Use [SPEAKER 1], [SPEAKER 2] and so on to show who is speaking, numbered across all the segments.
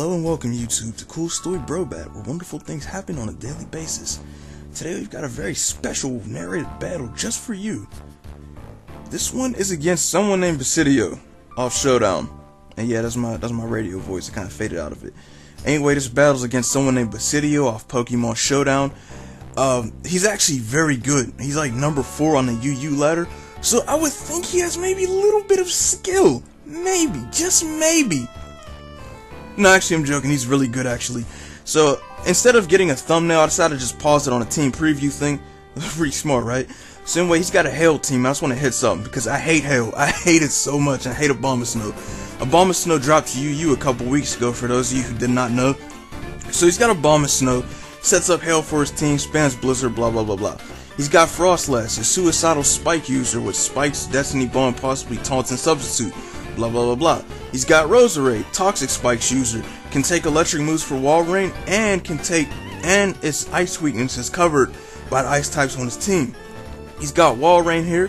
[SPEAKER 1] Hello and welcome YouTube to CoolStoryBrobat, where wonderful things happen on a daily basis. Today we've got a very special narrated battle just for you. This one is against someone named Basidio off Showdown. And yeah, that's my radio voice. I kind of faded out of it. Anyway, this battle's against someone named Basidio off Pokemon Showdown. He's actually very good. He's like number 4 on the UU ladder. So I would think he has maybe a little bit of skill. Maybe, just maybe. No, actually, I'm joking. He's really good, actually. So, instead of getting a thumbnail, I decided to just pause it on a team preview thing. Pretty smart, right? So, anyway, he's got a hail team. I just want to hit something because I hate hail. I hate it so much. I hate Abomasnow. Abomasnow dropped to UU a couple weeks ago, for those of you who did not know. So, he's got Abomasnow, sets up hail for his team, spams Blizzard, blah, blah, blah, blah. He's got Frostlass, a suicidal spike user with spikes, Destiny Bond, possibly taunts and substitute. Blah blah blah blah. He's got Roserade, toxic spikes user, can take electric moves for wall rain, and its ice weakness is covered by the ice types on his team. He's got wall rain here,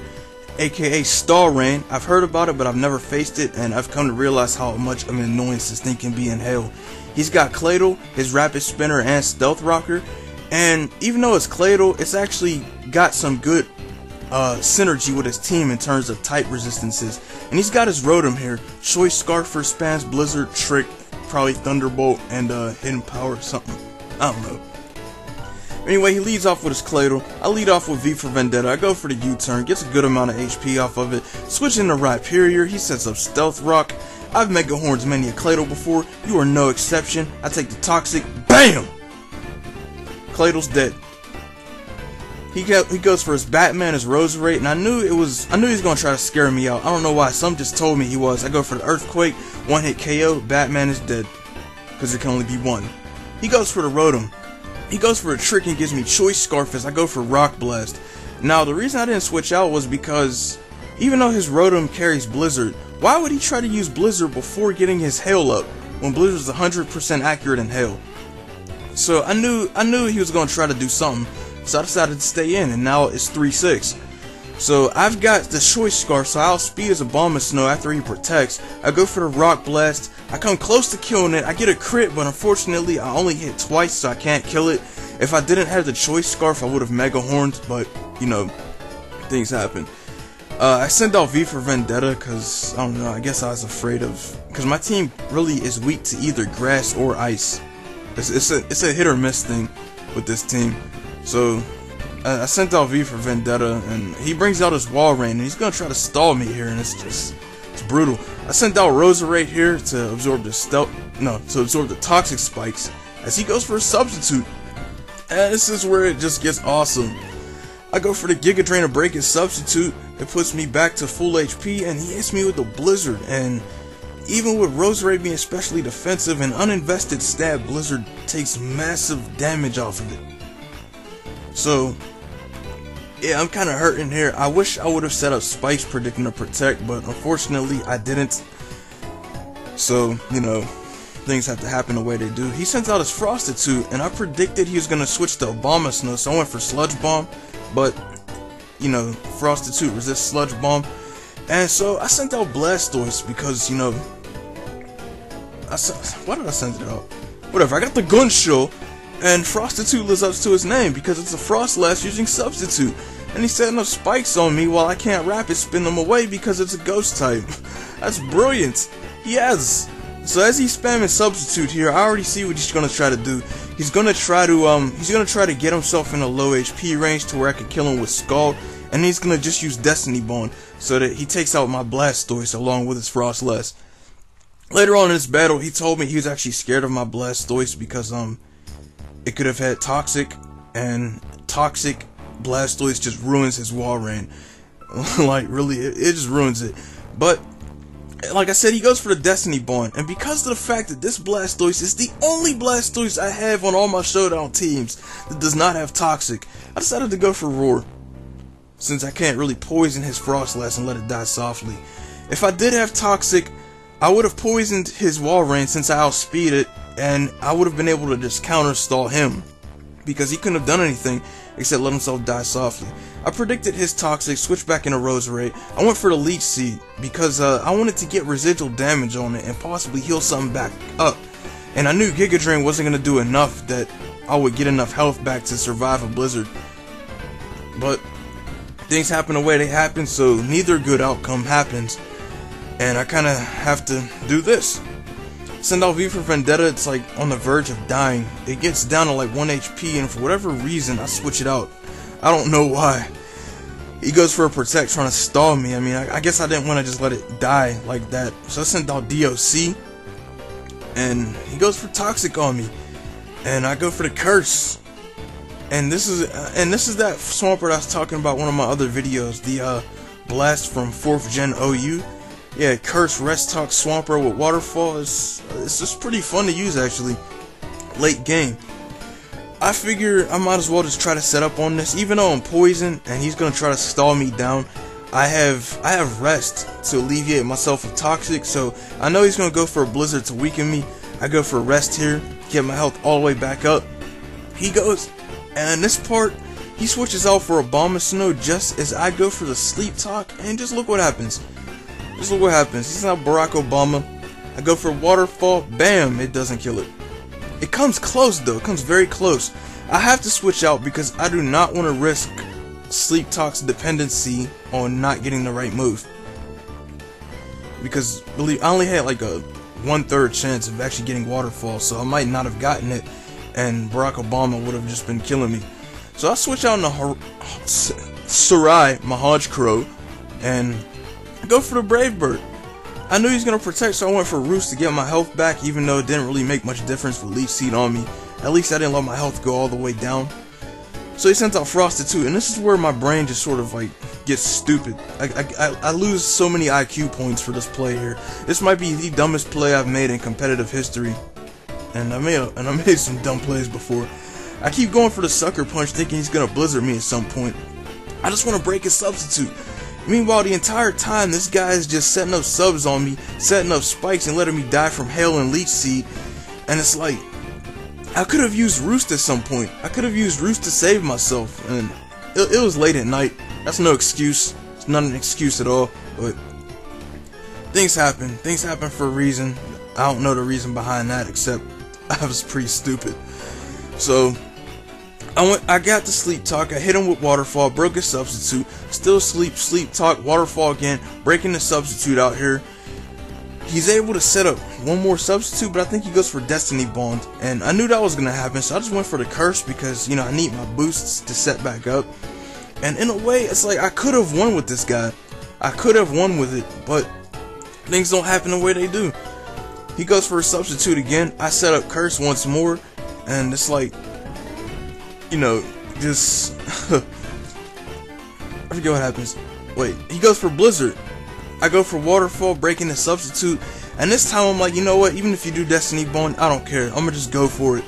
[SPEAKER 1] aka Star Rain. I've heard about it, but I've never faced it, and I've come to realize how much of an annoyance this thing can be in Hail. He's got Cladle, his rapid spinner, and stealth rocker, and even though it's Cladle, it's actually got some good synergy with his team in terms of type resistances. And he's got his Rotom here. Choice Scarf for spams Blizzard, Trick, probably Thunderbolt, and Hidden Power or something. I don't know. Anyway, he leads off with his Cladle. I lead off with V for Vendetta. I go for the U-turn, gets a good amount of HP off of it. Switching to Rhyperior, he sets up Stealth Rock. I've Mega Horns many a Cladle before. You are no exception. I take the Toxic. BAM! Cladle's dead. He goes for his Batman, his Roserade, and I knew he was gonna try to scare me out. I don't know why. Some just told me he was. I go for the Earthquake, one hit KO. Batman is dead because there can only be one. He goes for the Rotom. He goes for a Trick and gives me Choice Scarf as I go for Rock Blast. Now the reason I didn't switch out was because even though his Rotom carries Blizzard, why would he try to use Blizzard before getting his Hail up when Blizzard is 100% accurate in Hail? So I knew he was gonna try to do something. So I decided to stay in, and now it's 3-6. So I've got the Choice Scarf, so I'll speed as Abomasnow after he protects. I go for the Rock Blast. I come close to killing it. I get a crit, but unfortunately I only hit twice, so I can't kill it. If I didn't have the Choice Scarf, I would have Mega Horned, but, you know, things happen. I sent out V for Vendetta, because, I don't know, I guess I was afraid of... Because my team really is weak to either grass or ice. It's a hit or miss thing with this team. So, I sent out V for Vendetta, and he brings out his Wall Rain, and he's gonna try to stall me here, and it's brutal. I sent out Roserade here to absorb the toxic spikes, as he goes for a substitute. And this is where it just gets awesome. I go for the Giga Drain to break his substitute. It puts me back to full HP, and he hits me with the Blizzard, and even with Roserade being especially defensive, an uninvested stab Blizzard takes massive damage off of it. So, yeah, I'm kind of hurting here. I wish I would have set up spikes predicting to protect, but unfortunately I didn't. So, you know, things have to happen the way they do. He sends out his Prostitute, and I predicted he was going to switch to Abomasnow, so I went for Sludge Bomb, but, you know, Prostitute resists Sludge Bomb. And so I sent out Blastoise because, you know, why did I send it out? Whatever, I got the Gunshot. And Prostitute lives up to his name because it's a Frostlass using Substitute. And he's setting up spikes on me while I can't rapid spin them away because it's a ghost type. That's brilliant. Yes. So as he's spamming Substitute here, I already see what he's gonna try to do. He's gonna try to get himself in a low HP range to where I can kill him with Scald, and he's gonna just use Destiny Bond so that he takes out my Blastoise along with his Frostlass. Later on in this battle, he told me he was actually scared of my Blastoise because it could have had Toxic, and Toxic Blastoise just ruins his Wall Rain. Like, really, it just ruins it. But, like I said, he goes for the Destiny Bond, and because of the fact that this Blastoise is the only Blastoise I have on all my Showdown teams that does not have Toxic, I decided to go for Roar, since I can't really poison his Frostlass and let it die softly. If I did have Toxic, I would have poisoned his Wall Rain since I outspeed it, and I would have been able to just counter stall him because he couldn't have done anything except let himself die softly. I predicted his Toxic, switched back into Roserade. I went for the Leech Seed because I wanted to get residual damage on it and possibly heal something back up. and I knew Giga Drain wasn't gonna do enough that I would get enough health back to survive a blizzard. But things happen the way they happen, so neither good outcome happens, and I kind of have to do this. Send out V for Vendetta. It's like on the verge of dying. It gets down to like 1 HP, and for whatever reason I switch it out. I don't know why. He goes for a Protect, trying to stall me. I mean, I guess I didn't want to just let it die like that, so I sent out DOC, and he goes for Toxic on me, and I go for the Curse. And this is that Swampert I was talking about in one of my other videos, the Blast from 4th Gen OU. Yeah, Curse, Rest Talk, Swampert with Waterfall. It's just pretty fun to use, actually, late game. I figure I might as well just try to set up on this, even though I'm poisoned and he's gonna try to stall me down. I have Rest to alleviate myself of Toxic, so I know he's gonna go for a Blizzard to weaken me. I go for Rest here, get my health all the way back up. He goes, and this part, he switches out for a Bomb of Snow just as I go for the Sleep Talk, and just look what happens. Just look what happens. He's not Barack Obama. I go for Waterfall, bam, it doesn't kill it. It comes close though, it comes very close. I have to switch out because I do not want to risk Sleep Talk's dependency on not getting the right move. Because believe I only had like a 1/3 chance of actually getting Waterfall, so I might not have gotten it, and Barack Obama would have just been killing me. So I switch out into Sarai, Mahaj Crow, and go for the Brave Bird. I knew he was going to Protect, so I went for Roost to get my health back, even though it didn't really make much difference with Leech Seed on me. At least I didn't let my health go all the way down. So he sent out Frosted too, and this is where my brain just sort of like gets stupid. I lose so many IQ points for this play here. This might be the dumbest play I've made in competitive history, and I made some dumb plays before. I keep going for the Sucker Punch, thinking he's gonna Blizzard me at some point. I just want to break his Substitute. Meanwhile, the entire time, this guy is just setting up subs on me, setting up spikes and letting me die from Hail and Leech Seed. And it's like, I could have used Roost at some point. I could have used Roost to save myself. And it was late at night. That's no excuse. It's not an excuse at all. But things happen. Things happen for a reason. I don't know the reason behind that, except I was pretty stupid. So I got the Sleep Talk, I hit him with Waterfall, broke his Substitute, still Sleep Talk, Waterfall again, breaking the Substitute out here. He's able to set up one more Substitute, but I think he goes for Destiny Bond, and I knew that was going to happen, so I just went for the Curse because, you know, I need my boosts to set back up. And in a way, it's like I could have won with this guy. I could have won with it, but things don't happen the way they do. He goes for a Substitute again, I set up Curse once more, and it's like, you know, just I forget what happens. Wait, he goes for Blizzard. I go for Waterfall, breaking the Substitute, and this time I'm like, you know what? Even if you do Destiny Bond, I don't care. I'm gonna just go for it.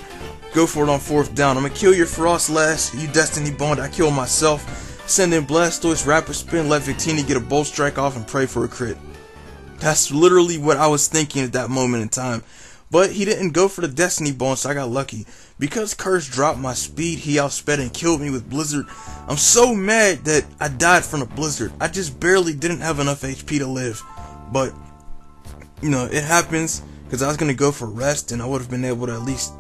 [SPEAKER 1] Go for it on 4th down. I'm gonna kill your Frost last. You Destiny Bond, I kill myself. Send in Blastoise, Rapid Spin, let Victini get a Bolt Strike off, and pray for a crit. That's literally what I was thinking at that moment in time. But he didn't go for the Destiny Bond, so I got lucky. Because Curse dropped my speed, he outsped and killed me with Blizzard. I'm so mad that I died from the Blizzard. I just barely didn't have enough HP to live. But, you know, it happens, because I was going to go for Rest, and I would have been able to at least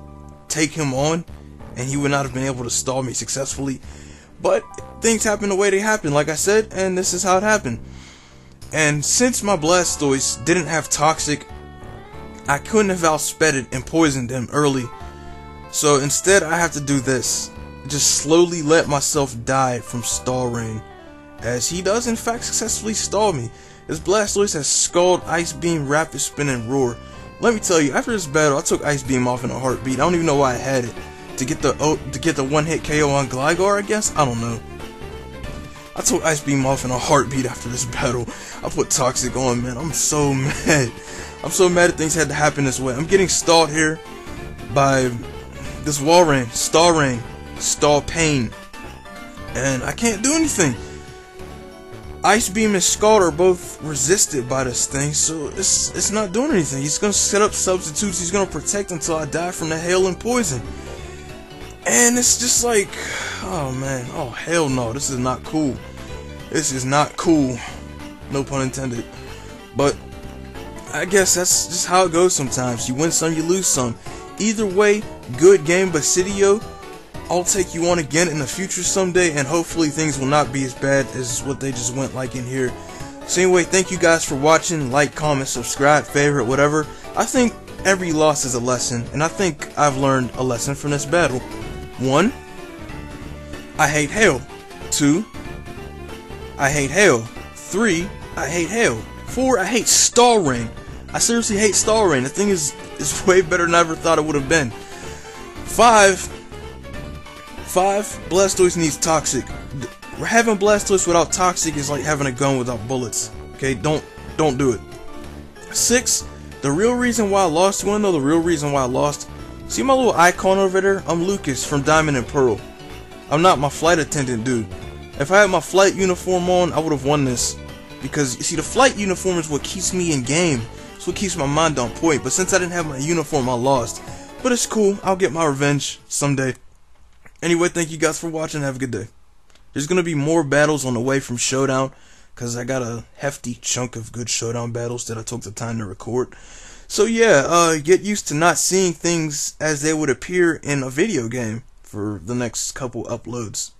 [SPEAKER 1] take him on, and he would not have been able to stall me successfully. But things happen the way they happen, like I said, and this is how it happened. And since my Blastoise didn't have Toxic, I couldn't have outsped it and poisoned him early. So instead I have to do this. Just slowly let myself die from Stall Rain. As he does in fact successfully stall me. His Blastoise has Scald, Ice Beam, Rapid Spin, and Roar. Let me tell you, after this battle I took Ice Beam off in a heartbeat. I don't even know why I had it. To get the one-hit KO on Gligar, I guess? I don't know. I took Ice Beam off in a heartbeat after this battle. I put Toxic on, man. I'm so mad. I'm so mad that things had to happen this way. I'm getting stalled here by this Wall Rain, Stall Pain, and I can't do anything. Ice Beam and Scald are both resisted by this thing, so it's not doing anything. He's gonna set up substitutes. He's gonna protect until I die from the hail and poison. And it's just like, oh man, oh hell no, this is not cool. This is not cool. No pun intended. But I guess that's just how it goes sometimes. You win some, you lose some. Either way, good game, Basidio. I'll take you on again in the future someday, and hopefully things will not be as bad as what they just went like in here. So anyway, thank you guys for watching. Like, comment, subscribe, favorite, whatever. I think every loss is a lesson, and I think I've learned a lesson from this battle. 1. I hate hell. 2. I hate hell. 3. I hate hell. 4. I hate stalling. I seriously hate stalling. The thing is way better than I ever thought it would have been. 5. Blastoise needs toxic. Having Blastoise without toxic is like having a gun without bullets. Okay, don't do it. 6. The real reason why I lost, you wanna know the real reason why I lost? See my little icon over there? I'm Lucas from Diamond and Pearl. I'm not my flight attendant dude. If I had my flight uniform on, I would have won this. Because, you see, the flight uniform is what keeps me in game. It's what keeps my mind on point. But since I didn't have my uniform, I lost. But it's cool. I'll get my revenge someday. Anyway, thank you guys for watching. Have a good day. There's going to be more battles on the way from Showdown, because I got a hefty chunk of good Showdown battles that I took the time to record. So yeah, get used to not seeing things as they would appear in a video game for the next couple uploads.